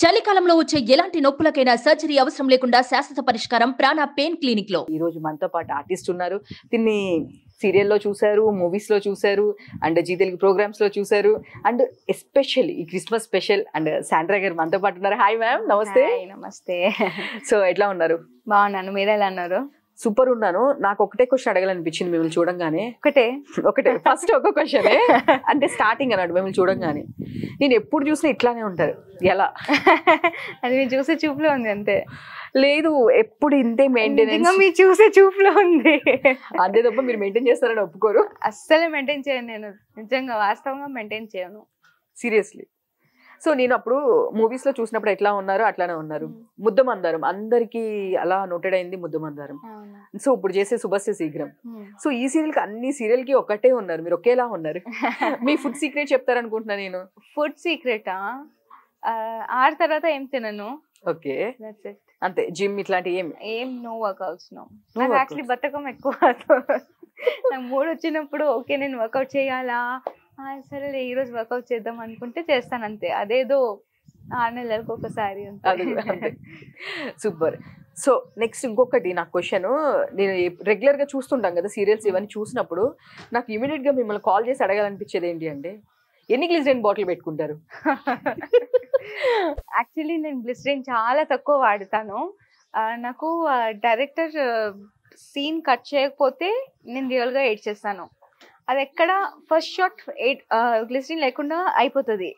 చలికాలంలో వచ్చే ఎలాంటి నొప్పులకైనా సర్జరీ అవసరం లేకుండా శాశ్వత పరిష్కారం ప్రాణ పెయిన్ క్లినిక్ లో. ఈ రోజు మనతో పాటు ఆర్టిస్ట్ ఉన్నారు. దీన్ని సీరియల్లో చూశారు, మూవీస్ లో చూశారు, అండ్ జీ తెలుగు ప్రోగ్రామ్స్ లో చూశారు, అండ్ ఎస్పెషల్లీ ఈ క్రిస్మస్ స్పెషల్ అండ్ శాండ్రా గారు మనతో పాటు ఉన్నారు. హాయ్ మ్యామ్, నమస్తే. నమస్తే. సో ఎట్లా ఉన్నారు? బాగున్నాను, మీరు ఎలా ఉన్నారు? సూపర్ ఉన్నాను. నాకు ఒకటే క్వశ్చన్ అడగాలనిపించింది మిమ్మల్ని చూడంగానే. ఒకటే ఫస్ట్ ఒక క్వశ్చన్ అంటే స్టార్టింగ్ అన్నాడు మిమ్మల్ని చూడంగానే, నేను ఎప్పుడు చూసినా ఇట్లానే ఉంటారు, ఎలా? అది మీరు చూసే చూపులో ఉంది అంతే. లేదు, ఎప్పుడు ఇంతే మెయింటెనెన్స్. మీరు చూసే చూపులో ఉంది అంతే తప్ప మీరు మెయింటైన్ చేస్తారని ఒప్పుకోరు. అస్సలే మెయింటైన్ చేయను నేను, నిజంగా వాస్తవంగా మెయింటైన్ చేయను. సీరియస్లీ. సో నేను అప్పుడు మూవీస్ లో చూసినప్పుడు ఎట్లా ఉన్నారో అట్లానే ఉన్నారు. ముద్దమందారం అందరికి అలా నోటెడ్ అయింది, ముద్దమందారం. సో ఇప్పుడు చేసే శుభస్య శీఘ్రం. సో ఈ సీరియల్ కి అన్ని సీరియల్ కి ఒక్కటే ఉన్నారు, మీరు ఒకేలా ఉన్నారు. మీ ఫుడ్ సీక్రెట్ చెప్తారనుకుంటున్నా నేను. ఫుడ్ సీక్రెటా? ఆరు తర్వాత ఏం తినను. ఓకే, అంతే. జిమ్ ఇట్లాంటి ఏం నో వర్కౌట్స్. నాకు యాక్చువల్లీ బద్ధకం ఎక్కువ. నాకు మూడు వచ్చినప్పుడు ఓకే నేను వర్కౌట్ చేయాలా, సరే ఈరోజు వర్కౌట్ చేద్దాం అనుకుంటే చేస్తాను అంతే. అదేదో 6 నెలలకు ఒకసారి. సూపర్. సో నెక్స్ట్ ఇంకొకటి నాకు క్వశ్చన్, నేను రెగ్యులర్ గా చూస్తుంటాం కదా సీరియల్స్, ఇవన్నీ చూసినప్పుడు నాకు ఇమీడియట్ గా మిమ్మల్ని కాల్ చేసి అడగాలనిపించేది ఏంటి అంటే, ఎన్ని గ్లిజరిన్ బాటిల్ పెట్టుకుంటారు? యాక్చువల్లీ నేను గ్లిసరిన్ చాలా తక్కువ వాడతాను. నాకు డైరెక్టర్ సీన్ కట్ చేయకపోతే నేను రియల్గా ఏడ్చేస్తాను. అది ఎక్కడ ఫస్ట్ షాట్ గ్లిసరిన్ లేకుండా అయిపోతుంది,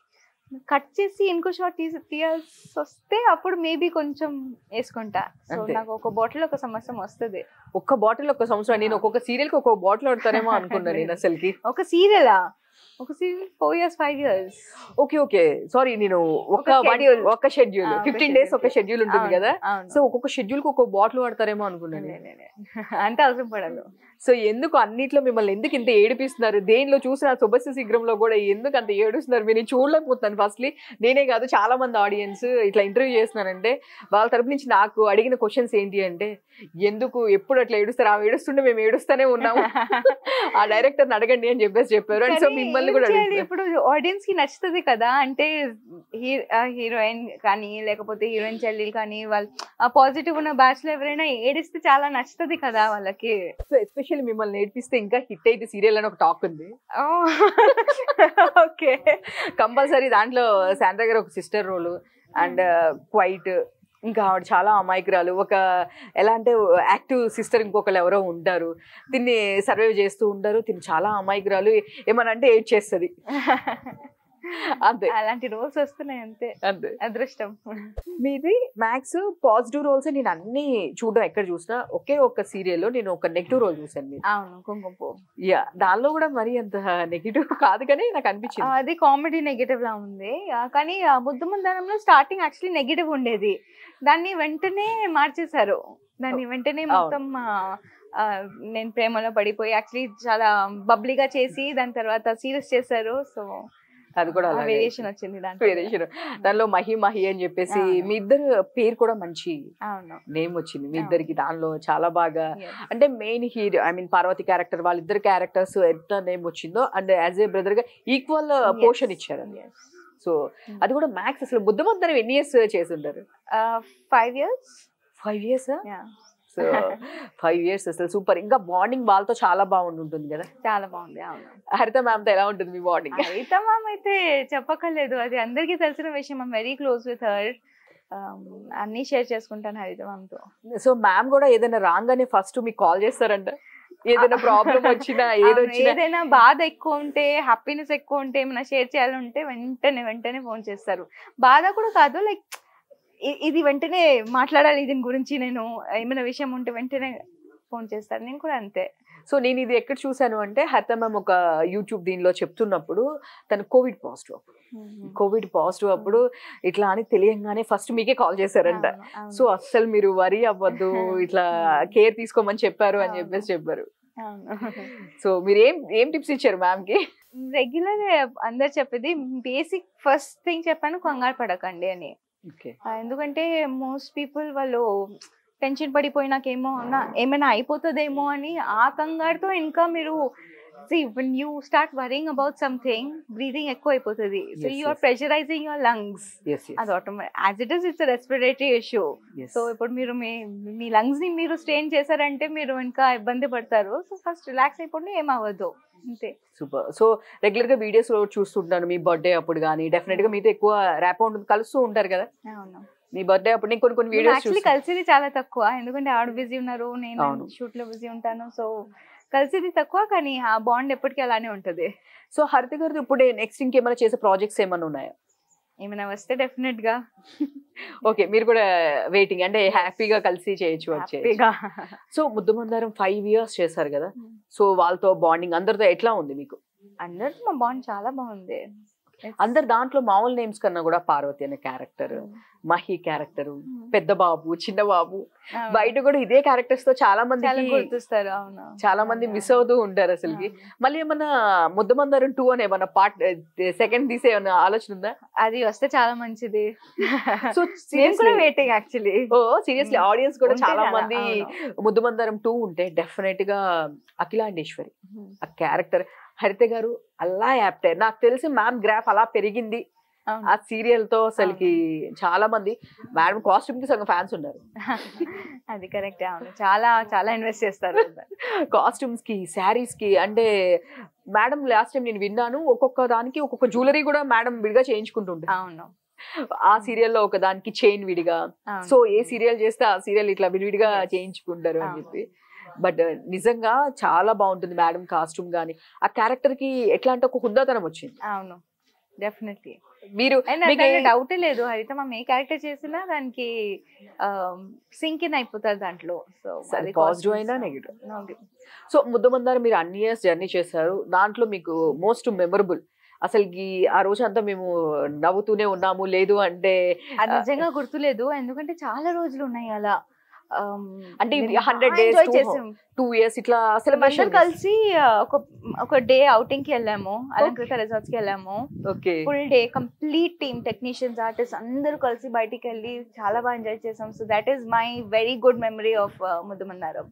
కట్ చేసి ఇంకో షాట్ తీయాల్సి వస్తే అప్పుడు మేబీ కొంచెం వేసుకుంటా. సో నాకు ఒక బాటిల్ ఒక సంవత్సరం వస్తుంది. ఒక్క బాటిల్ ఒక సంవత్సరం? నేను ఒక్కొక్క సీరియల్ కి ఒక్కొక్క బాటిల్ వాడతారేమో అనుకున్నాను నేను అసలుకి. ఒక సీరియలా? ఒక serial 4 years 5 years. Okay sorry, నేను ఒక షెడ్యూల్ 15 days ఒక షెడ్యూల్ ఉంటుంది కదా, సో ఒక్కొక్క షెడ్యూల్ కి ఒక్కొక్క బాటిల్ వాడతారేమో అనుకున్నాను. అంత అవసరం పడదు. సో ఎందుకు అన్నిట్లో మిమ్మల్ని ఎందుకు ఇంత ఏడిపిస్తున్నారు? దేనిలో చూసిన శుభస్య శీఘ్రంలో కూడా ఎందుకు అంత ఏడుస్తున్నారు? మీరు చూడలేకపోతున్నాను. ఫస్ట్లీ నేనే కాదు, చాలా మంది ఆడియన్స్ ఇట్లా ఇంటర్వ్యూ చేస్తున్నానంటే వాళ్ళ తరపు నుంచి నాకు అడిగిన క్వశ్చన్స్ ఏంటి అంటే, ఎందుకు ఎప్పుడు అట్లా ఏడుస్తారు? ఆమె ఏడుస్తుంటే మేము ఏడుస్తూనే ఉన్నాము, ఆ డైరెక్టర్ని అడగండి అని చెప్పారు. అండ్ సో మిమ్మల్ని కూడా ఇప్పుడు ఆడియన్స్ కి నచ్చుతుంది కదా, అంటే హీరోయిన్ కానీ లేకపోతే హీరోయిన్ చెల్లెలు కానీ వాళ్ళు పాజిటివ్ ఉన్న బ్యాచ్ లో ఎవరైనా ఏడిస్తే చాలా నచ్చుతుంది కదా వాళ్ళకి. సో ఎస్పెషల్లీ మిమ్మల్ని ఏడిపిస్తే ఇంకా హిట్ అయితే సీరియల్ అని ఒక టాక్ ఉంది. ఓకే, కంపల్సరీ దాంట్లో శాండ్రా గారు ఒక సిస్టర్ రోల్, అండ్ క్వైట్, ఇంకా ఆవిడ చాలా అమాయకురాలు. ఒక ఎలా అంటే యాక్టివ్ సిస్టర్ ఇంకొకరు ఎవరో ఉంటారు, దీన్ని సర్వైవ్ చేస్తూ ఉంటారు. దీన్ని చాలా అమాయకురాలు, ఏమనంటే ఏడ్ చేస్తుంది అంతే. అలాంటి రోల్స్ వస్తున్నాయి అంతే, అంతే అదృష్టం. మీది మ్యాక్స్ పాజిటివ్ రోల్స్. నేను అన్ని చూడడం ఎక్కడ చూసినా, ఒకే ఒక్క సీరియల్ లో నేను ఒక నెగిటివ్ రోల్ చూసాను మీరు. అవును, కుంకుమ. యా, దానిలో కూడా మరి అంత నెగిటివ్ కాదు కానీ నాకు అనిపించింది అది కామెడీ నెగిటివ్ లా ఉంది. కానీ ముద్దమందారంలో స్టార్టింగ్ యాక్చువల్లీ నెగిటివ్ ఉండేది, దాన్ని వెంటనే మార్చేశారు. దాన్ని వెంటనే మొత్తం నేను ప్రేమలో పడిపోయి యాక్చువల్లీ చాలా బబ్లీగా చేసి దాని తర్వాత సీరియస్ చేశారు. సో అది కూడా వేరియేషన్ వచ్చింది వేరియేషన్. దానిలో మహి అని చెప్పేసి మీ ఇద్దరు పేరు కూడా మంచి నేమ్ వచ్చింది మీ ఇద్దరికి. దానిలో చాలా బాగా అంటే main hero I mean Parvati character, వాళ్ళిద్దరు క్యారెక్టర్స్ ఎంత నేమ్ వచ్చిందో, అండ్ యాజ్ ఏ బ్రదర్ గా ఈక్వల్ పోర్షన్ ఇచ్చారు. సో అది కూడా మ్యాక్స్. అసలు ముద్దమందరం ఎన్ని ఇయర్స్ చేసి ఉంటారు? 5 years. 5 years? సో 5 years అసలు సూపర్. ఇంకా బాండింగ్ వాళ్ళతో చాలా బాగుంటుంది కదా? చాలా బాగుంది. అవును. హరిత మ్యామ్ తో ఎలా ఉంటుంది మీ బాండింగ్? హరిత మ్యామ్ అయితే చెప్పక్కర్లేదు, అది అందరికీ తెలిసిన విషయం. I'm very close with her. అన్ని షేర్ చేసుకుంటాను హరిత మ్యామ్ తో. సో మ్యామ్ కూడా ఏదైనా రాంగ్ అని ఫస్ట్ మీకు కాల్ చేస్తారంట? ఏదైనా ప్రాబ్లం వచ్చినా, ఏదైనా బాధ ఎక్కువ ఉంటే, హ్యాపీనెస్ ఎక్కువ ఉంటే, ఏమైనా షేర్ చేయాలంటే వెంటనే ఫోన్ చేస్తారు. బాధ కూడా కాదు, లైక్ ఇది వెంటనే మాట్లాడాలి దీని గురించి, నేను ఏమైనా విషయం ఉంటే వెంటనే ఫోన్ చేస్తాను. నేను కూడా అంతే. సో నేను ఇది ఎక్కడ చూసాను అంటే, హరిత మ్యామ్ ఒక యూట్యూబ్ దీనిలో చెప్తున్నప్పుడు తను కోవిడ్ పాజిటివ్ అప్పుడు ఇట్లా అని తెలియంగానే ఫస్ట్ మీకే కాల్ చేశారంట. సో అస్సలు మీరు వరీ అవ్వద్దు, ఇట్లా కేర్ తీసుకోమని చెప్పారు అని చెప్పారు. సో మీరు ఏం టిప్స్ ఇచ్చారు మ్యామ్ కి? రెగ్యులర్ అందరు చెప్పేది బేసిక్ ఫస్ట్ థింగ్ చెప్పాను, కంగారు పడకండి అని. ఎందుకంటే మోస్ట్ పీపుల్ వాళ్ళు టెన్షన్ పడిపోయి నాకేమో ఏమైనా అయిపోతుందేమో అని ఆ కంగారుతో ఇంకా మీరు see when you start worrying about something, breathing ఎక్కువ అయిపోతుంది. So Yes, you are yes. pressurizing your lungs. yes yes అది automatic. As it is, it's a respiratory issue. yes so ఇప్పుడు మీరు మీ లంగ్స్ ని మీరు స్ట్రెయిన్ చేశారంటే మీరు ఇంకా ఇబ్బంది పడతారు. సో ఫస్ట్ రిలాక్స్ అయిపోండి, ఏమవ్వదు అంతే. సూపర్. సో రెగ్యులర్ గా వీడియోస్ లో చూస్తుంటాను మీ బర్త్డే అప్పుడు కానీ డెఫినెట్ గా మీతో ఎక్కువ ర్యాప్ ఉంటుంది, కలుస్తూ ఉంటారు కదా అవును. మీ బర్త్డే అప్పుడు నేను కొన్ని వీడియోస్ యాక్చువల్లీ కలిసేది చాలా తక్కువ, ఎందుకంటే ఆవిడ బిజీ ఉన్నారు, నేను అవును. షూట్ లో బిజీ ఉంటాను. సో కలిసేది తక్కువ, కానీ ఆ బాండ్ ఎప్పటికీ అలానే ఉంటది. సో హరిత గారు ఇప్పుడు నెక్స్ట్ ఇంకేమైనా చేసే ప్రాజెక్ట్స్ ఏమైనా ఉన్నాయా? ఏమైనా వస్తే డెఫినెట్ గా ఓకే, మీరు కూడా వెయిటింగ్, అంటే హ్యాపీగా కలిసి చేయొచ్చు వచ్చే. హ్యాపీగా. సో ముద్దమందారం 5 years చేశారు కదా, సో వాళ్ళతో బాండింగ్ అందరితో ఎట్లా ఉంది మీకు? అందరితో మా బాండ్ చాలా బాగుంది. అందరు దాంట్లో మామూలు నేమ్స్ కన్నా కూడా పార్వతి అనే క్యారెక్టర్, మహి క్యారెక్టర్, పెద్ద బాబు, చిన్న బాబు, బయట కూడా ఇదే క్యారెక్టర్స్ తో చాలా మంది గుర్తిస్తారు. అవును, చాలా మంది మిస్ అవుతూ ఉంటారు అసలుకి. మళ్ళీ ఏమన్నా ముద్దమందారం 2 అని ఏమన్నా పార్ట్ సెకండ్ తీసే ఏమన్నా ఆలోచన ఉందా? అది వస్తే చాలా మంచిది. So waiting actually. Oh seriously audience కూడా చాలా మంది ముద్దమందారం 2 ఉంటే డెఫినెట్ గా అఖిలాండేశ్వరి ఆ క్యారెక్టర్ హరిత గారు అలా యాప్టే. నాకు తెలిసి మ్యామ్ గ్రాఫ్ అలా పెరిగింది ఆ సీరియల్ తో. అసలుకి చాలా మంది మేడం కాస్ట్యూమ్ కి సగం ఫ్యాన్స్ ఉన్నారు. అది కరెక్ట్. అవును, చాలా చాలా ఇన్వెస్ట్ చేస్తారు కాస్ట్యూమ్స్ కి, శారీస్ కి. అంటే మేడం లాస్ట్ టైం నేను విన్నాను, ఒక్కొక్క దానికి ఒక్కొక్క జ్యువెలరీ కూడా మేడం విడిగా చేయించుకుంటుంటారు. అవును, ఆ సీరియల్లో ఒక దానికి చైన్ విడిగా. సో ఏ సీరియల్ చేస్తే ఆ సీరియల్ ఇట్లా విడివిడిగా చేయించుకుంటారు అని చెప్పి. బట్ నిజంగా చాలా బాగుంటుంది మేడం కాస్ట్యూమ్ గానీ. ఆ క్యారెక్టర్ కి ఎట్లా అంటే ఒక హుందాతనం వచ్చింది. అవును, డెఫినెట్లీ. మీరు డౌట్ లేదు, అయితే మనం ఏ క్యారెక్టర్ చేసినా దానికి సింక్ ఇన్ అయిపోతారు దాంట్లో. సో అది పాజిటివ్ అయినా నెగిటివ్. సో ముద్దమందారం మీరు అన్ని ఇయర్స్ జర్నీ చేశారు, దాంట్లో మీకు మోస్ట్ మెమరబుల్ అసలుకి ఆ రోజు అంతా మేము నవ్వుతూనే ఉన్నాము లేదు అంటే? అది నిజంగా గుర్తులేదు, ఎందుకంటే చాలా రోజులు ఉన్నాయి అలా. అంటే 100 days 2 years ఇట్లా అసలు అందరం కలిసి ఒక డే అవుటింగ్ కి వెళ్ళాము, అలంకృత రిసార్ట్స్ కి వెళ్ళాము. Full day complete team, technicians, artist అందరూ కలిసి బయటికి వెళ్ళి చాలా బాగా ఎంజాయ్ చేసాం. So that is my very good memory of Muddamandaram.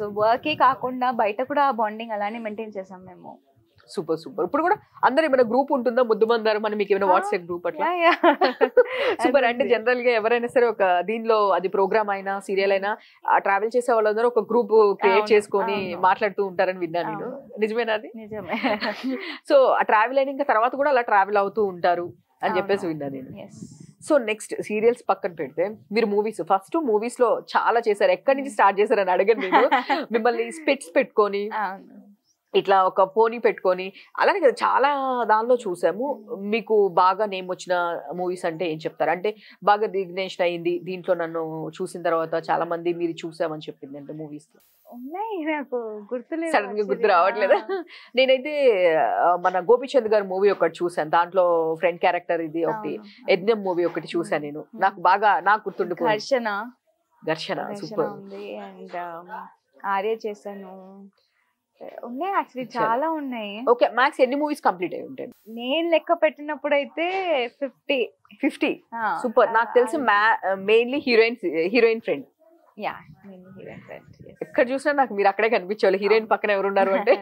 So వర్కే కాకుండా బయట కూడా బాండింగ్ అలానే మెయింటైన్ చేసాం మేము. Super super. ఇప్పుడు కూడా అందరు ఏమైనా గ్రూప్ ఉంటుందా ముద్దమందారం అని? మీకు ఏమైనా వాట్సాప్ గ్రూప్ అట్లా? సూపర్. అంటే జనరల్ గా ఎవరైనా సరే ఒక దీనిలో అది ప్రోగ్రామ్ అయినా సీరియల్ అయినా ట్రావెల్ చేసే వాళ్ళందరూ ఒక గ్రూప్ క్రియేట్ చేసుకొని మాట్లాడుతూ ఉంటారని విన్నాను నేను. నిజమేనా అది? నిజమే. సో ఆ ట్రావెల్ అయిన ఇంకా తర్వాత కూడా అలా ట్రావెల్ అవుతూ ఉంటారు అని చెప్పేసి విన్నాను నేను. సో నెక్స్ట్ సీరియల్స్ పక్కన పెడితే మీరు మూవీస్, ఫస్ట్ మూవీస్ లో చాలా చేశారు. ఎక్కడి నుంచి స్టార్ట్ చేశారు అని అడగను నేను. మిమ్మల్ని స్పెట్స్ పెట్టుకొని ఇట్లా ఒక పోనీ పెట్టుకొని అలానే కదా చాలా దానిలో చూసాము. మీకు బాగా నేమ్ వచ్చిన మూవీస్ అంటే ఏం చెప్తారు? అంటే బాగా దిగ్నేషన్ అయింది దీంట్లో నన్ను చూసిన తర్వాత చాలా మంది మీరు చూసామని చెప్పింది అంటే మూవీస్ లో సడన్ గా గుర్తు రావట్లేదా? నేనైతే మన గోపిచంద్ గారి మూవీ ఒకటి చూసాను, దాంట్లో ఫ్రెండ్ క్యారెక్టర్ ఇది ఒకటి. యజ్ఞం మూవీ ఒకటి చూసాను నేను, నాకు గుర్తుండిపోయింది. ఘర్షణ సూపర్. అండ్ ఆర్య చేశాను, ఉన్నాయి యాక్చువల్లీ చాలా ఉన్నాయి. ఓకే, మ్యాక్స్ ఎన్ని మూవీస్ కంప్లీట్ అయి ఉంటాయి? నేను లెక్క పెట్టినప్పుడు అయితే 50. సూపర్. నాకు తెలిసి మెయిన్లీ హీరోయిన్ ఫ్రెండ్. ఎక్కడ చూసినా నాకు మీరు అక్కడే కనిపించేవాళ్ళు. హీరోయిన్ పక్కన ఎవరున్నారు అంటే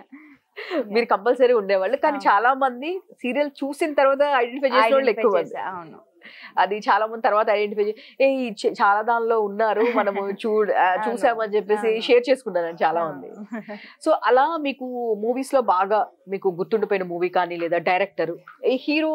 మీరు కంపల్సరీ ఉండేవాళ్ళు. కానీ చాలా మంది సీరియల్ చూసిన తర్వాత ఐడెంటిఫై చేసిన వాళ్ళు ఎక్కువ మంది. అవును, అది చాలా మంది తర్వాత ఐడెంటిఫై చాలా దానిలో ఉన్నారు మనము చూసామని చెప్పేసి షేర్ చేసుకుంటారు చాలా మంది. సో అలా మీకు మూవీస్ లో బాగా మీకు గుర్తుండిపోయిన మూవీ కానీ లేదా డైరెక్టర్ హీరో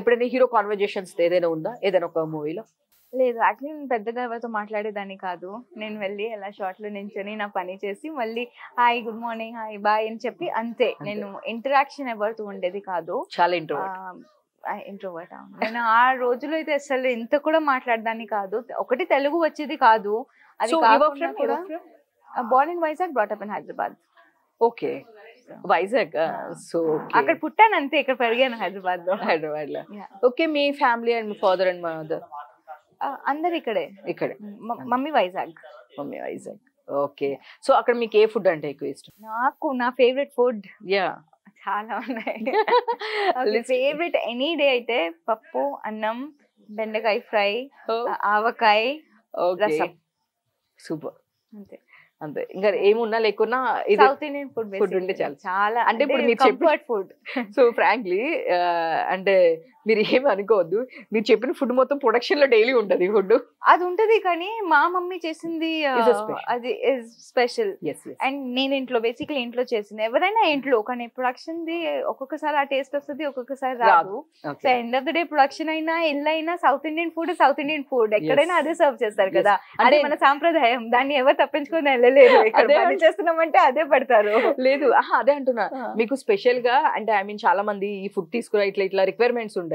ఎప్పుడైనా హీరో కాన్వర్జేషన్స్ ఏదైనా ఉందా ఏదైనా ఒక మూవీలో? లేదు, యాక్చువల్లీ నేను పెద్దగా ఎవరితో మాట్లాడేదాన్ని కాదు. నేను వెళ్ళి అలా షార్ట్ లో నించొని నా పని చేసి మళ్ళీ hi, good morning, hi, bye అని చెప్పి అంతే. నేను ఇంటరాక్షన్ ఎవరితో ఉండేది కాదు. చాలా ఇంట్రోవర్ట్. నేను ఆ రోజులో అయితే అసలు ఇంత కూడా మాట్లాడదాన్ని కాదు. ఒకటి తెలుగు వచ్చేది కాదు. అది Born in Vizag, brought up in Hyderabad. Okay, Vizag. So అక్కడ పుట్టాను అంతే, ఇక్కడ పెరిగాను హైదరాబాద్ లో. Okay, me family and me father and mother అందరు ఇక్కడే. మమ్మీ వైజాగ్. ఓకే, సో అక్కడ మీకు ఏ ఫుడ్ అంటే ఎక్కువ ఇష్టం? నాకు నా ఫేవరెట్ ఫుడ్ చాలా ఉన్నాయి. ఫేవరెట్ ఎనీ డే అయితే పప్పు, అన్నం, బెండకాయ ఫ్రై, ఆవకాయ, రసం. సూపర్. అంతే. అంతే ఇంకా ఏమున్నా లేకున్నా ఇది సౌత్ ఇండియన్ ఫుడ్ ఫుడ్ ఉంటే చాలు. చాలా అంటే ఇప్పుడు మీరు కంఫర్ట్ ఫుడ్. సో ఫ్రాంక్లీ అంటే మీరు ఏమి అనుకోవద్దు, మీరు చెప్పిన ఫుడ్ మొత్తం ప్రొడక్షన్ లో డైలీ ఉంటది ఫుడ్. అది ఉంటది కానీ మా మమ్మీ చేసింది Is a special. అది స్పెషల్. అండ్ నేను ఇంట్లో బేసిక్లీ ఇంట్లో చేసింది, ఎవరైనా ఇంట్లో, కానీ ప్రొడక్షన్ ది ఒక్కొక్కసారి ఆ టేస్ట్ వస్తుంది, ఒక్కొక్కసారి రాదు. So end of the day production అయినా ఇల్లు అయినా సౌత్ ఇండియన్ ఫుడ్ ఎక్కడైనా అదే సర్వ్ చేస్తారు కదా. అదే మన సాంప్రదాయం, దాన్ని ఎవరు తప్పించుకొని వెళ్ళలేరు. అదే చేస్తున్నామంటే అదే పడతారు. లేదు అదే అంటున్నా, మీకు స్పెషల్ గా అంటే ఐ మీన్ చాలా మంది ఈ ఫుడ్ తీసుకురా ఇట్లా రిక్వైర్మెంట్స్ ఉంటాయి.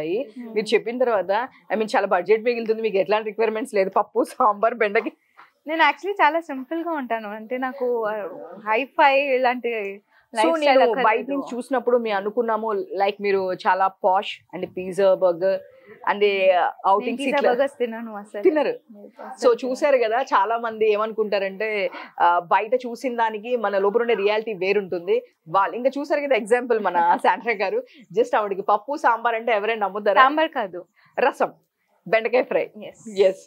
మీరు చెప్పిన తర్వాత ఐ మీన్ చాలా బడ్జెట్ మిగులుతుంది, మీకు ఎట్లాంటి రిక్వైర్మెంట్స్ లేదు, పప్పు సాంబార్ బెండకి. నేను యాక్చువల్లీ చాలా సింపుల్ గా ఉంటాను, అంటే నాకు హైఫై ఇలాంటి సో నేను బయట నుంచి చూసినప్పుడు మేము అనుకున్నాము లైక్ మీరు చాలా posh and pizza burger and outings తినరు. సో చూసారు కదా, చాలా మంది ఏమనుకుంటారంటే బయట చూసిన దానికి మన లోపల ఉండే రియాలిటీ వేరుంటుంది. వాళ్ళు ఇంకా చూసారు కదా ఎగ్జాంపుల్ మన శాండ్రా గారు, జస్ట్ ఆవిడకి పప్పు సాంబార్ అంటే ఎవరైనా నమ్ముతారా? సాంబార్ కాదు, రసం, బెండకాయ ఫ్రై. ఎస్,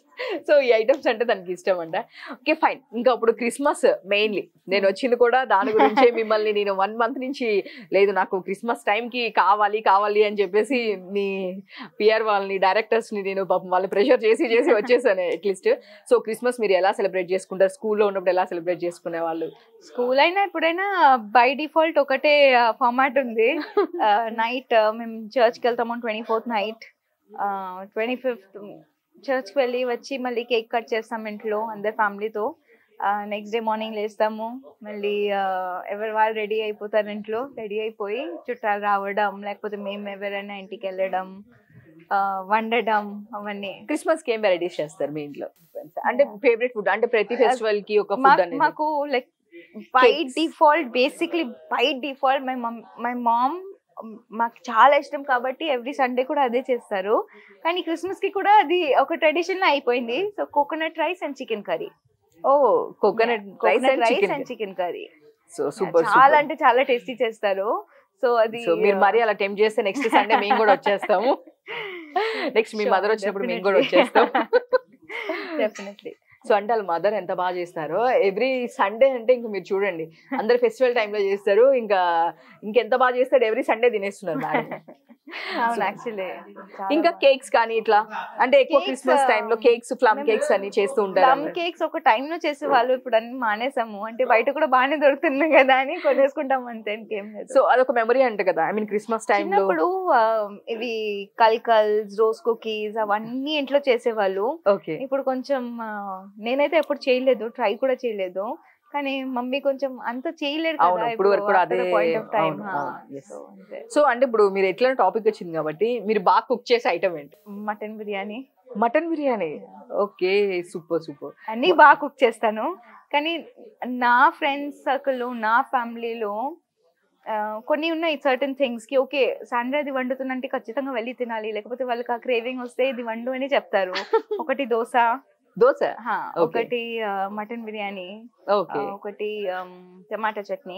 సో ఈ ఐటమ్స్ అంటే దానికి ఇష్టం అంట. Okay fine. ఇంకా అప్పుడు క్రిస్మస్ మెయిన్లీ నేను వచ్చింది కూడా దాని గురించే. మిమ్మల్ని నేను 1 month నుంచి లేదు నాకు క్రిస్మస్ టైంకి కావాలి అని చెప్పేసి మీ పిఆర్ వాళ్ళని డైరెక్టర్స్ ని నేను పాపం వాళ్ళు ప్రెషర్ చేసి వచ్చేసాను అట్లీస్ట్. సో క్రిస్మస్ మీరు ఎలా సెలబ్రేట్ చేసుకుంటారు? స్కూల్లో ఉన్నప్పుడు ఎలా సెలబ్రేట్ చేసుకునే వాళ్ళు? స్కూల్ అయినా ఎప్పుడైనా బై డిఫాల్ట్ ఒకటే ఫార్మాట్ ఉంది. నైట్ మేము చర్చ్కి వెళ్తాము 24th నైట్, 25th చర్చ్కి వెళ్ళి వచ్చి మళ్ళీ కేక్ కట్ చేస్తాం ఇంట్లో అందరు ఫ్యామిలీతో. నెక్స్ట్ డే మార్నింగ్ లేస్తాము, మళ్ళీ ఎవరు వాళ్ళు రెడీ అయిపోతారు, ఇంట్లో రెడీ అయిపోయి చుట్టాలు రావడం, లేకపోతే మేము ఎవరైనా ఇంటికి వెళ్ళడం, వండడం, అవన్నీ. క్రిస్మస్ కి ఏం వెరైటీస్ చేస్తారు మీ ఇంట్లో? అంటే ఫేవరెట్ ఫుడ్ అంటే ప్రతి ఫెస్టివల్ కి ఒక ఫుడ్ అనేది మాకు like by default, basically by default my mom మాకు చాలా ఇష్టం కాబట్టి ఎవ్రీ సండే కూడా అదే చేస్తారు. కానీ క్రిస్మస్ కి కూడా అది ఒక ట్రెడిషన్ అయిపోయింది. So coconut rice and chicken curry. Oh coconut rice and chicken curry. So super, చాలా అంటే చాలా టేస్టీ చేస్తారు. సో అది మీరు మరి అలా టెంప్ట్ చేస్తే నెక్స్ట్ సండే మేము కూడా వచ్చేస్తాము. నెక్స్ట్ మీ మదర్ వచ్చినప్పుడు మేము కూడా వచ్చేస్తాం డెఫినెట్లీ. సో అంటే వాళ్ళ మదర్ ఎంత బాగా చేస్తారో ఎవ్రీ సండే అంటే ఇంకా మీరు చూడండి అందరు ఫెస్టివల్ టైంలో చేస్తారు, ఇంకెంత బాగా చేస్తాడు ఎవ్రీ సండే తినేస్తున్నారు మేడం. అవును యాక్చువల్లీ. ఇంకా కేక్స్ కానీ ఇట్లా అంటే ఎక్కువ క్రిస్మస్ టైంలో కేక్స్, ప్లమ్ కేక్స్ అన్ని చేస్తూ ఉంటారు. ప్లమ్ కేక్స్ ఒక టైంలో చేసేవాళ్ళు, ఇప్పుడు అన్ని మానేసాము. అంటే బయట కూడా బాగానే దొరుకుతున్నాయి కదా అని కొనేసుకుంటాం అంతే, ఇంకేం లేదు. సో అదొక మెమరీ అంట కదా, ఐ మీన్ క్రిస్మస్ టైంలో ఇప్పుడు ఇవి కల్కల్స్, రోజ్ కుకీస్ అవన్నీ ఇంట్లో చేసేవాళ్ళు. ఓకే, ఇప్పుడు కొంచెం నేనైతే ఎప్పుడు చేయలేదు, ట్రై కూడా చేయలేదు, కానీ మమ్మీ కొంచెం అంత చేయలేరు కదా ఇప్పుడు వరకు కూడా అదే పాయింట్ ఆఫ్ టైం. సో అంటే ఇప్పుడు మీరు ఎట్లా టాపిక్ వచ్చింది కాబట్టి మీరు బాగా కుక్ చేసే ఐటమ్ ఏంటి? Mutton biryani. Mutton biryani, okay super super. అన్ని బాగా కుక్ చేస్తాను, కానీ నా ఫ్రెండ్స్ సర్కిల్లో, నా ఫ్యామిలీలో కొన్ని ఉన్నాయి సర్టన్ థింగ్స్ కి ఓకే సాండ్రా ఇది వండుతుందంటే ఖచ్చితంగా వెళ్ళి తినాలి, లేకపోతే వాళ్ళకి ఆ క్రేవింగ్ వస్తే ఇది వండు అని చెప్తారు. ఒకటి దోశ, ఒకటి మటన్ బిర్యానీ, ఒకటి టమాటా చట్నీ.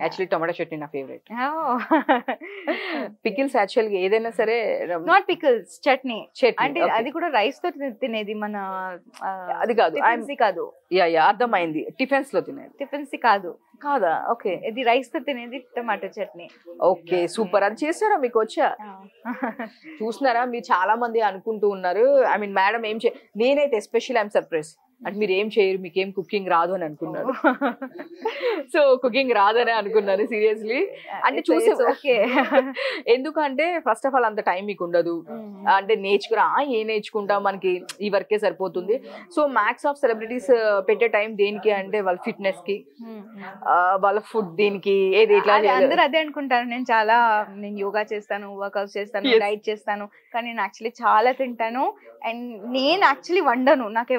యాక్చువల్లీ టమాటా చట్నీ నా ఫేవరెట్. పికిల్స్ యాక్చువల్గా ఏదైనా సరే, నాట్ పికిల్స్, చట్నీ. అంటే అది కూడా రైస్ తో తినేది, మన అది కాదు, కాదు. అర్థమైంది, టిఫిన్స్ లో తినేది. టిఫిన్స్ కాదు కాదా? ఓకే, ఇది రైస్ తో తినేది టమాటో చట్నీ. Okay super. అది చేస్తారా? మీకు వచ్చా? చూస్తున్నారా, మీరు చాలా మంది అనుకుంటూ ఉన్నారు ఐ మీన్ మేడం ఏం నేనైతే ఎస్పెషల్లీ ఐఎమ్ సర్ప్రైజ్ అంటే మీరు ఏం చేయరు, మీకేం కుకింగ్ రాదు అని అనుకున్నారు. సో కుకింగ్ రాదని అనుకున్నారు సీరియస్లీ. అంటే చూసే ఎందుకంటే ఫస్ట్ ఆఫ్ ఆల్ అంత టైం మీకు ఉండదు, అంటే నేర్చుకుంటాం మనకి ఈ వర్కే సరిపోతుంది. సో మ్యాక్స్ ఆఫ్ సెలబ్రిటీస్ పెట్టే టైం దేనికి అంటే వాళ్ళ ఫిట్నెస్ కి, వాళ్ళ ఫుడ్ దీనికి, ఏది ఇట్లా అందరూ అదే అనుకుంటారు. నేను యోగా చేస్తాను, వర్కౌట్ చేస్తాను, డైట్ చేస్తాను, కానీ నేను యాక్చువల్లీ చాలా తింటాను. అండ్ నేను యాక్చువల్లీ వండను. నాకు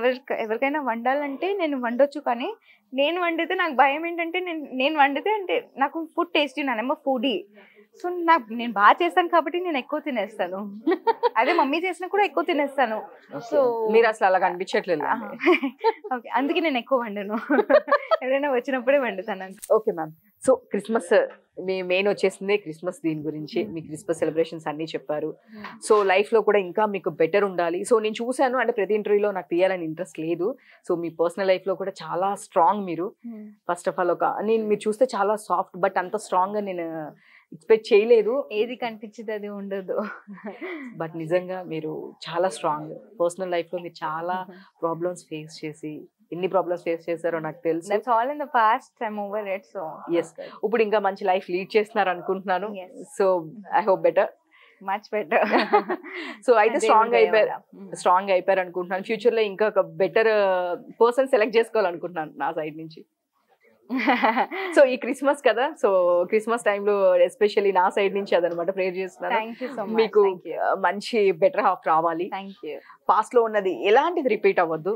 ఎవరికైనా వండాలంటే నేను వండొచ్చు, కానీ నేను వండితే నాకు భయం ఏంటంటే నేను వండితే అంటే నాకు ఫుడ్ టేస్టీ, నేనేమో ఫుడీ. సో నేను బాగా చేస్తాను కాబట్టి నేను ఎక్కువ తినేస్తాను. అదే మమ్మీ చేసినా కూడా ఎక్కువ తినేస్తాను. సో మీరు అసలు అలా కనిపించట్లేదు. ఓకే, అందుకే నేను ఎక్కువ వండను. ఎవరైనా వచ్చినప్పుడే వండుతాను. Okay ma'am. సో క్రిస్మస్ మీ మెయిన్ వచ్చేసింది క్రిస్మస్, దీని గురించి మీ క్రిస్మస్ సెలబ్రేషన్స్ అన్ని చెప్పారు. సో లైఫ్ లో కూడా ఇంకా మీకు బెటర్ ఉండాలి. సో నేను చూసాను, అంటే ప్రతి ఇంటర్వ్యూలో నాకు తీయాలని ఇంట్రెస్ట్ లేదు. సో మీ పర్సనల్ లైఫ్ లో కూడా చాలా స్ట్రాంగ్ మీరు. ఫస్ట్ ఆఫ్ ఆల్ నేను మీరు చూస్తే చాలా సాఫ్ట్, బట్ అంత స్ట్రాంగ్ గా నేను ఎక్స్పెక్ట్ చేయలేదు. ఏది కనిపించింది అది ఉండదు. బట్ నిజంగా మీరు చాలా స్ట్రాంగ్. పర్సనల్ లైఫ్ లో మీరు చాలా ప్రాబ్లమ్స్ ఫేస్ చేసి, ఎన్ని ప్రాబ్లమ్స్ ఫేస్ చేశారో నాకు తెలుసు. That's all in the past. I'm over it. So yes, ఇప్పుడు ఇంకా మంచి లైఫ్ లీడ్ చేస్తున్నారు అనుకుంటున్నాను. Yes. So I hope better. much better. So అయితే స్ట్రాంగ్ అయిపోయారు అనుకుంటున్నాను. ఫ్యూచర్ లో ఇంకా ఒక బెటర్ పర్సన్ సెలెక్ట్ చేసుకోవాలనుకుంటున్నాను నా సైడ్ నుంచి. సో ఈ క్రిస్మస్ కదా, సో క్రిస్మస్ టైంలో ఎస్పెషల్లీ నా సైడ్ నుంచి అదనమాట ప్రేయర్ చేస్తున్నాను. Thank you so much. మీకు Thank you. మంచి బెటర్ హాఫ్ రావాలి. Thank you. పాస్ట్ లో ఉన్నది ఎలాంటిది రిపీట్ అవ్వద్దు.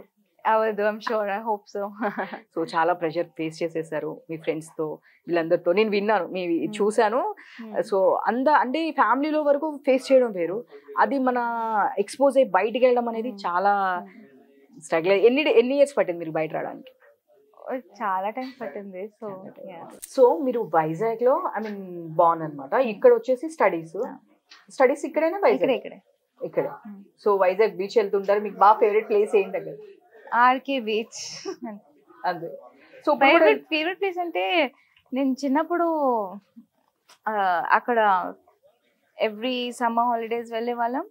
అవదు, I'm sure. I hope so. So చాలా ప్రెషర్ ఫేస్ చేసేసారు మీ ఫ్రెండ్స్ తో, వీళ్ళందరితో. నేను విన్నాను, మీ చూసాను. సో అంటే ఫ్యామిలీలో వరకు ఫేస్ చేయడం వేరు, అది మన ఎక్స్పోజ్ అయ్యి బయటికి వెళ్ళడం అనేది చాలా స్ట్రగుల్. ఎన్ని ఇయర్స్ పట్టింది మీరు బయట రావడానికి? చాలా టైం పట్టింది. సో సో మీరు వైజాగ్ లో బాన్ అనమాట. ఇక్కడ వచ్చేసి స్టడీస్ ఇక్కడైనా వైజాగ్? ఇక్కడ. సో వైజాగ్ బీచ్ వెళ్తుంటారు. మీకు బాగా ఫేవరెట్ ప్లేస్ ఏంటి అక్కడ? RK beach. అదే. సో ఫేవరెట్ ప్లేస్ అంటే నేను చిన్నప్పుడు అక్కడ ఎవ్రీ సమ్మర్ హాలిడేస్ వెళ్ళే వాళ్ళం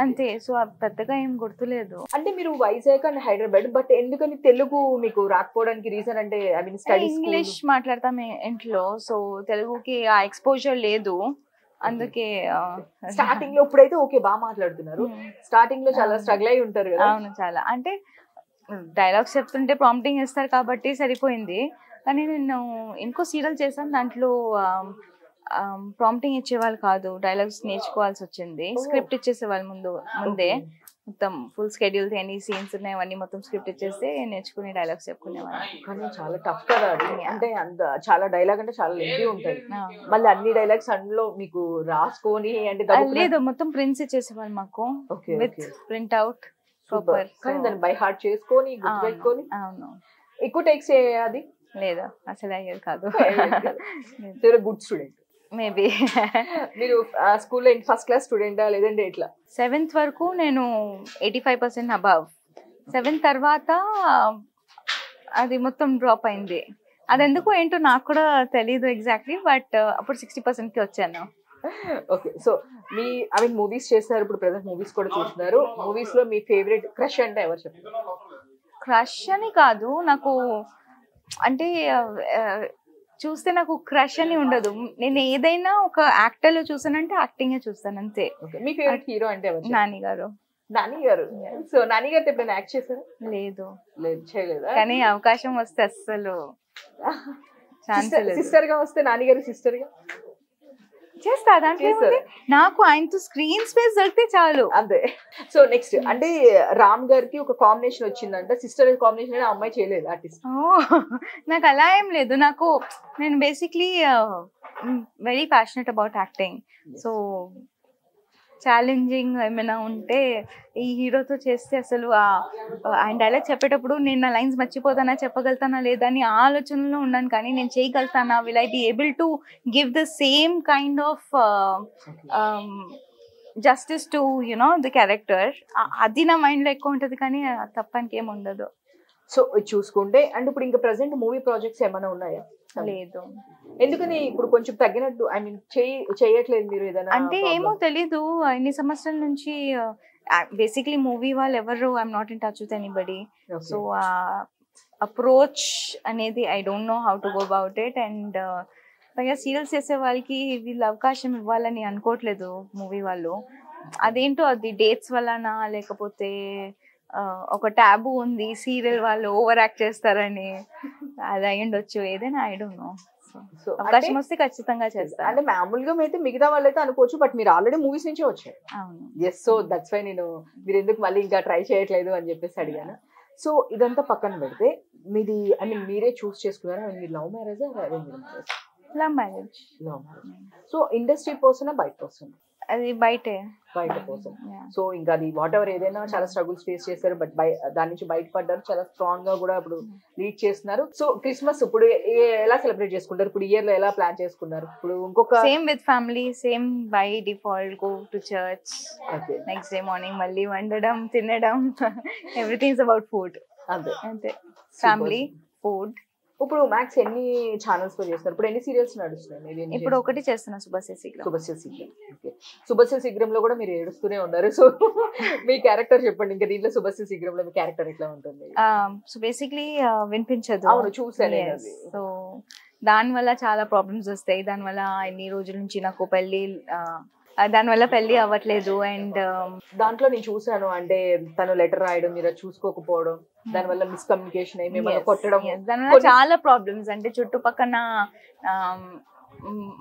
అంతే. సో పెద్దగా ఏం గుర్తులేదు. అంటే మీరు వైజాగ్ అండ్ హైదరాబాద్, బట్ ఎందుకని తెలుగు మీకు రాకపోవడానికి రీజన్? అంటే ఇంగ్లీష్ మాట్లాడతాం ఇంట్లో, సో తెలుగుకి ఆ ఎక్స్పోజర్ లేదు. అందుకే స్టార్టింగ్ లో ఇప్పుడైతే ఓకే బాగా మాట్లాడుతున్నారు. స్టార్టింగ్ లో చాలా స్ట్రగుల్ అయి ఉంటారు కదా? అవును, చాలా. అంటే డైలాగ్స్ చెప్తుంటే ప్రాంప్టింగ్ ఇస్తారు కాబట్టి సరిపోయింది. కానీ నేను ఇంకో సీరియల్ చేశాను, దాంట్లో ప్రాంప్టింగ్ ఇచ్చేవాళ్ళు కాదు, డైలాగ్స్ నేర్చుకోవాల్సి వచ్చింది. స్క్రిప్ట్ ఇచ్చేసేవాళ్ళు ముందే మొత్తం ఫుల్ స్కెడ్యూల్, ఎన్ని సీన్స్ ఉన్నాయి అవన్నీ మొత్తం స్క్రిప్ట్ ఇచ్చేస్తే నేర్చుకుని డైలాగ్స్ చెప్పుకునేవాళ్ళు. కానీ చాలా టఫ్ కదా అది. అంటే చాలా డైలాగ్ అంటే చాలా లెంతీ ఉంటాయి. మళ్ళీ అన్ని డైలాగ్స్ అందులో మీకు రాసుకొని అంటే లేదు, మొత్తం ప్రింట్స్ ఇచ్చేసేవాళ్ళు మాకు విత్ ప్రింట్ అవుట్ ప్రాపర్. కానీ దాన్ని బై హార్ట్ చేసుకొని గుర్తుపెట్టుకొని. అవును. ఎక్కువ టేక్స్ అది లేదు, అసలు అయ్యేది కాదు. Good student maybe. మీరు స్కూల్లో ఫస్ట్ క్లాస్ స్టూడెంటా లేదంటే ఎట్లా? 7th వరకు నేను 85% అబవ్. 7th తర్వాత అది మొత్తం డ్రాప్ అయింది. అది ఎందుకు ఏంటో నాకు కూడా తెలీదు ఎగ్జాక్ట్లీ, బట్ అప్పుడు 60%కి వచ్చాను. ఓకే. సో మీ మూవీస్ చేస్తున్నారు, ఇప్పుడు ప్రెసెంట్ మూవీస్ కూడా చూస్తున్నారు. మూవీస్ లో మీ ఫేవరెట్ క్రష్ అంటే ఎవరు చెప్పండి? క్రష్ అని కాదు, నాకు అంటే చూస్తే నాకు క్రష్ అని ఉండదు. నేను ఏదైనా ఒక యాక్టర్ లో చూసానంటే యాక్టింగ్ చూస్తాను అంతే. మీ ఫేవరెట్ హీరో అంటే ఎవరు? నాని గారు. సో నాని గారితో ఎప్పుడైనా యాక్ట్ చేశారు? లేదు, చేయలేదా? కానీ అవకాశం వస్తే అస్సలు ఛాన్స్ లేదు. సిస్టర్ గా వస్తే నాని గారు సిస్టర్ గా చేస్తా. దాంట్లో నాకు ఆయనతో స్క్రీన్ స్పేస్ దొరికితే చాలు అంతే. సో నెక్స్ట్ అంటే రామ్ గారికి ఒక కాంబినేషన్ వచ్చిందంట, సిస్టర్ కాంబినేషన్ ఆ అమ్మాయి చేయలేదు ఆర్టిస్ట్. నాకు అలా ఏం లేదు. నేను basically very passionate about acting. So challenging ఏమైనా ఉంటే ఈ హీరోతో చేస్తే అసలు ఆయన డైలాగ్ చెప్పేటప్పుడు నేను నా లైన్స్ మర్చిపోతానా, చెప్పగలుగుతానా లేదా అని ఆలోచనలో ఉన్నాను. కానీ నేను చేయగలుగుతానా, will I be able to give the same kind of justice to the character, అది నా మైండ్లో ఎక్కువ ఉంటుంది. కానీ తప్పనికి ఏమి ఉండదు. సో చూసుకుంటే అంటే ఇప్పుడు ఇంకా ప్రెసెంట్ మూవీ ప్రాజెక్ట్స్ ఏమైనా ఉన్నాయా? లేదు. ఎందుకని ఇప్పుడు కొంచెం తగ్గినట్టు చేయట్లేదు మీరు ఏదైనా? అంటే ఏమో తెలీదు, ఇన్ని సంవత్సరాల నుంచి బేసిక్లీ మూవీ వాళ్ళు ఎవరు, I'm not in touch with anybody. So approach అనేది I don't know how to go about it. And పైగా సీరియల్స్ చేసే వాళ్ళకి వీళ్ళు అవకాశం ఇవ్వాలని అనుకోవట్లేదు మూవీ వాళ్ళు. అదేంటో అది డేట్స్ వలన లేకపోతే ఒక ట్యాబు ఉంది, సీరియల్ వాళ్ళు ఓవర్ యాక్ట్ చేస్తారని, అది అయ్యుండొచ్చు, ఏదైనా ఐ డోంట్ నో. అవకాశం వస్తే ఖచ్చితంగా చేస్తారు. అంటే మామూలుగా అయితే మిగతా వాళ్ళైతే అనుకోవచ్చు, బట్ మీరు ఆల్రెడీ మూవీస్ నుంచే వచ్చారు. అవును. ఎస్. సో దట్స్ వై మీరు ఎందుకు మళ్ళీ ఇంకా ట్రై చేయట్లేదు అని చెప్పేసి అడిగాను. సో ఇదంతా పక్కన పెడితే మీది మీరే చూస్ చేసుకున్నారా? మీరు love marriage? Love marriage. So industry person బయట పర్సన్? అది బయటే. బయట పర్సన్. Yeah. సో ఇంకా అది వాట్ ఎవర్ ఏదైనా చాలా స్ట్రగుల్స్ ఫేస్ చేస్తారు, బట్ దాని నుంచి బయటపడ్డారు, చాలా స్ట్రాంగ్ గా కూడా ఇప్పుడు లీడ్ చేస్తున్నారు. సో క్రిస్మస్ ఇప్పుడు ఎలా సెలబ్రేట్ చేసుకుంటారు? ఇప్పుడు ఇయర్ లో ఎలా ప్లాన్ చేసుకున్నారు? ఇప్పుడు ఇంకొక same with family, same by default go to church, okay next day morning మళ్ళీ వండడం తినడం, ఎవ్రీథింగ్ ఇస్ అబౌట్ ఫుడ్. అంతే అంతే, ఫ్యామిలీ ఫుడ్. ఇప్పుడు మ్యాక్స్ ఎన్ని ఛానల్స్ లో చేస్తారు? ఇప్పుడు ఎన్ని సీరియల్స్ నడుస్తున్నాయి? ఇప్పుడు ఒకటి చేస్తున్నా, శుభశ్రీ శీఘ్రం. శుభశ్రీ శీఘ్రం. ఓకే, శుభశ్రీ శీఘ్రంలో కూడా మీరు ఏడుస్తూనే ఉన్నారు. సో మీ క్యారెక్టర్ చెప్పండి. ఇంకా దీంట్లో శుభశ్రీ శీఘ్రంలో మీ క్యారెక్టర్ ఎట్లా ఉంటుంది? సో బేసిక్లీ వినిపించదు. అవును, చూసాను అది. సో దానివల్ల చాలా ప్రాబ్లమ్స్ వస్తాయి. దానివల్ల ఎన్ని రోజుల నుంచి నాకు పెళ్లి దానివల్ల పెళ్లి అవ్వట్లేదు. అండ్ దాంట్లో నేను చూసాను, అంటే తను లెటర్ రాయడం మీరు అది చూసుకోకపోవడం, దానివల్ల మిస్కమ్యూనికేషన్ అయ్యి మిమ్మల్ని కొట్టడం, దానివల్ల చాలా ప్రాబ్లమ్స్, అంటే చుట్టుపక్కన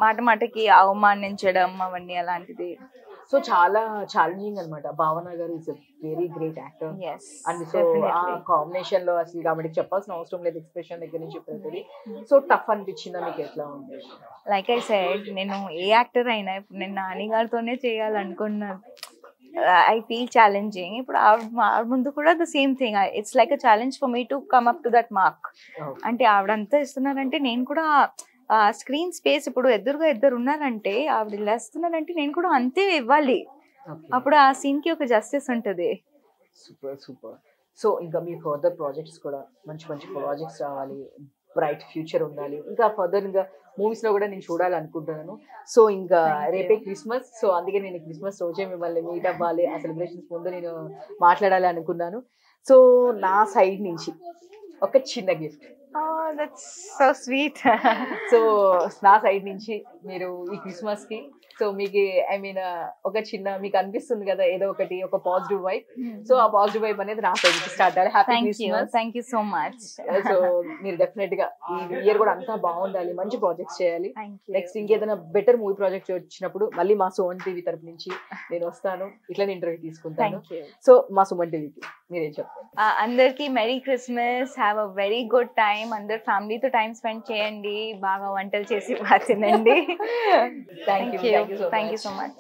మాట మాటకి అవమానించడం అవన్నీ అలాంటిది. సో చాలా ఛాలెంజింగ్ అనమాట. భావన గారు is very great actor. And so ఆ కాంబినేషన్ లో అసలు కాబట్టి చెప్పాల్సిన అవసరం లేదు, ఎక్స్ప్రెషన్ దగ్గర నుంచి చెప్పేది. సో టఫ్ అనిపించిందా మీకు? ఎట్లా ఉంది? లైక్ ఐ సెడ్, నేను ఏ యాక్టర్ అయినా ఇప్పుడు నేను నాని గారితోనే చేయాలనుకున్నాను. I feel challenging. ఇప్పుడు ఆవిడ ముందు కూడా the same thing. It's like a challenge for me to come up to that mark. అంటే ఆవిడంతా ఇస్తున్నారంటే నేను కూడా స్క్రీన్ స్పేస్, ఇప్పుడు ఎదురుగా ఇద్దరు ఉన్నారంటే ఆవిడ ఇలా ఇస్తున్నారంటే నేను కూడా అంతే ఇవ్వాలి. అప్పుడు ఆ సీన్ కి ఒక జస్టిస్ ఉంటది. Super super. సో ఇంకా మీ ఫర్దర్ ప్రాజెక్ట్స్ కూడా మంచి మంచి ప్రాజెక్ట్స్ రావాలి, బ్రైట్ ఫ్యూచర్ ఉండాలి. ఇంకా ఫర్దర్ ఇంకా మూవీస్ లో కూడా నేను చూడాలనుకుంటున్నాను. సో ఇంకా రేపే క్రిస్మస్, సో అందుకే నేను క్రిస్మస్ రోజే మిమ్మల్ని మీట్ అవ్వాలి, ఆ సెలబ్రేషన్స్ ముందు నేను మాట్లాడాలి అనుకున్నాను. సో నా సైడ్ నుంచి ఒక చిన్న gift. That's so sweet. So నా సైడ్ నుంచి మీరు ఈ క్రిస్మస్ కి, సో మీకు ఐ మీన్ ఒక చిన్న మీకు అనిపిస్తుంది కదా ఏదో ఒకటి, ఒక పాజిటివ్ వైబ్. సో ఆ పాజిటివ్ వైబ్ అనేది నా సైడ్ నుంచి స్టార్ట్ అవ్వాలి. Happy Christmas. Thank you so much. So మీరు డెఫినెట్ గా ఈ ఇయర్ కూడా అంతా బాగుండాలి, మంచి ప్రాజెక్ట్స్ చేయాలి. నెక్స్ట్ ఇంకేదైనా బెటర్ మూవీ ప్రాజెక్ట్ వచ్చినప్పుడు మళ్ళీ మా సుమన్ టీవీ తరపు నుంచి నేను వస్తాను, ఇట్లా ఇంటర్వ్యూ తీసుకుంటాను. సో మా సుమన్ టీవీకి మీరేం చెప్తారు? అందరికి merry Christmas, have a very good time. అందరు ఫ్యామిలీతో టైం స్పెండ్ చేయండి, బాగా వంటలు చేసి బాగా తినండి. Thank you so much.